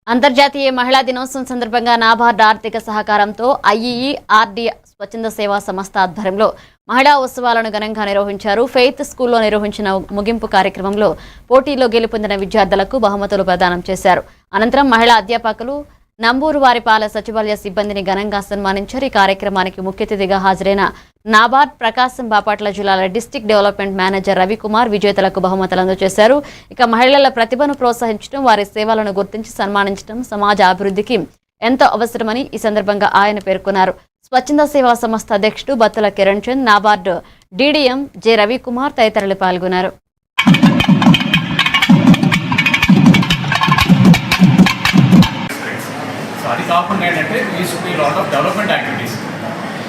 అంతర్జాతీయ మహిళా దినోత్సవం సందర్భంగా నాబార్డ్ ఆర్థిక సహకారంతో ఐఈఈఆర్డీ స్వచ్ఛంద సేవా సంస్థ ఆధ్వర్యంలో మహిళా ఉత్సవాలను ఘనంగా నిర్వహించారు. ఫెయిత్ స్కూల్లో నిర్వహించిన ముగింపు కార్యక్రమంలో పోటీలో గెలుపొందిన విద్యార్థులకు బహుమతులు ప్రదానం చేశారు. అనంతరం మహిళా అధ్యాపకులు నంబూరువారిపాలె సచివాలయ సిబ్బందిని ఘనంగా సన్మానించారు. ఈ కార్యక్రమానికి ముఖ్య అతిథిగా హాజరైన నాబార్డ్ ప్రకాశం బాపట్ల జిల్లాల డిస్టిక్ డెవలప్మెంట్ మేనేజర్ రవికుమార్ విజేతలకు బహుమతులు అందజేశారు. ఇక మహిళల ప్రతిభను ప్రోత్సహించడం, వారి సేవలను గుర్తించి సన్మానించడం సమాజ అభివృద్ధికి ఎంతో అవసరమని ఈ సందర్భంగా ఆయన పేర్కొన్నారు. స్వచ్ఛంద సేవా సంస్థ అధ్యక్షుడు బత్తుల కిరణ్ చంద్, నాబార్డ్ డీడీఎం జె రవికుమార్ తదితరులు పాల్గొన్నారు. అది కాకుండా ఏంటంటే use to be lot of development activities,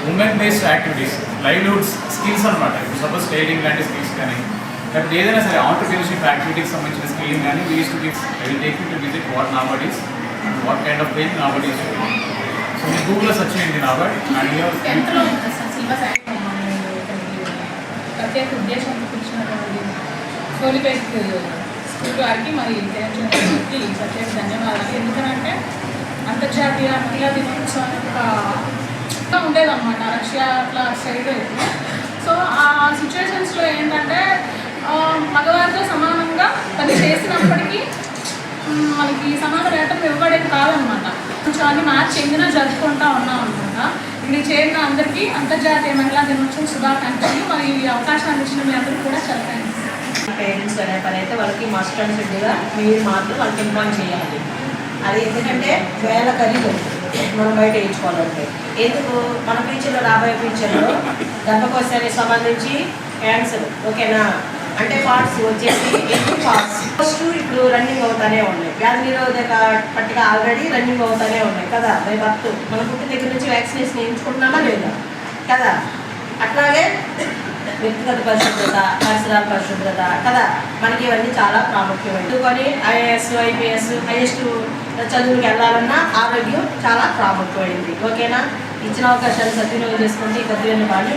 women based activities, livelihoods skills అనమాట. ఇప్పుడు సపోజ్ టైలింగ్ లాంటి స్కిల్స్ కానీ లేకపోతే ఏదైనా సరే ఆంటర్‌ప్రెన్యూర్‌షిప్ యాక్టివిటీకి సంబంధించిన స్కిల్లింగ్ కానీ we use to give I will take you to visit what NABARD is and what kind of pain NABARD is. So మీరు గూగుల్లో సెర్చ్ చేయండి నాబార్డ్ అండ్ యువర్ ప్రత్యేక ఉద్దేశంతో కూర్చున్నటువంటి సోలిపేట్ స్కూల్ వారికి మరి ప్రత్యేక ధన్యవాదాలు. ఎందుకంటే అంతర్జాతీయ మహిళా దినోత్సవం ఉండేదన్నమాట రష్యా అట్లా సైడ్. సో ఆ సిచ్యువేషన్స్లో ఏంటంటే మగవారితో సమానంగా పని చేసినప్పటికీ మనకి సమాన వేతనం ఇవ్వబడేది కాదనమాట. కొంచెం అన్ని మ్యాచ్ చెందిన జరుపుకుంటూ ఉన్నాం అనమాట. ఇది చేరిన అందరికీ అంతర్జాతీయ మహిళా దినోత్సవం శుభాకాంక్షలు. మరి ఈ అవకాశాన్ని ఇచ్చిన మీ అందరికీ కూడా చాలా థ్యాంక్స్. పేరెంట్స్ అనే పని అయితే వాళ్ళకి మస్ట్ అండ్ షుడ్గా మీరు మాత్రం వాళ్ళకి ఇన్వాల్వ్ చేయాలి. అది ఎందుకంటే వేల ఖరీదు మనం బయట వేయించుకోవాలంటే ఎందుకు మన ఫ్యూచర్లో రాబోయే ఫ్యూచర్లో గర్భకోశానికి సంబంధించి క్యాన్సర్ ఓకేనా అంటే పార్ట్స్ వచ్చేసి ఎక్కువ పార్ట్స్ ఫస్ట్ ఇప్పుడు రన్నింగ్ అవుతానే ఉన్నాయి. వ్యాధి నిరోధక పట్టిక ఆల్రెడీ రన్నింగ్ అవుతానే ఉన్నాయి కదా. రేపు అప్పుడు మన పుట్టిన దగ్గర నుంచి వ్యాక్సినేషన్ వేయించుకుంటున్నామా లేదా కదా. అట్లాగే వ్యక్తిగత పరిశుభ్రత, పరిసరాల పరిశుభ్రత కదా, మనకి ఇవన్నీ చాలా ప్రాముఖ్యమైనవి. ఎందుకని ఐఏఎస్, ఐపీఎస్, హైయెస్ట్ చదువులకు వెళ్ళాలన్నా ఆరోగ్యం చాలా ప్రాముఖ్యమైంది. ఓకేనా. ఇచ్చిన అవకాశాన్ని సద్వినియోగం చేసుకుంటే ఈ కొద్దిగా బాగా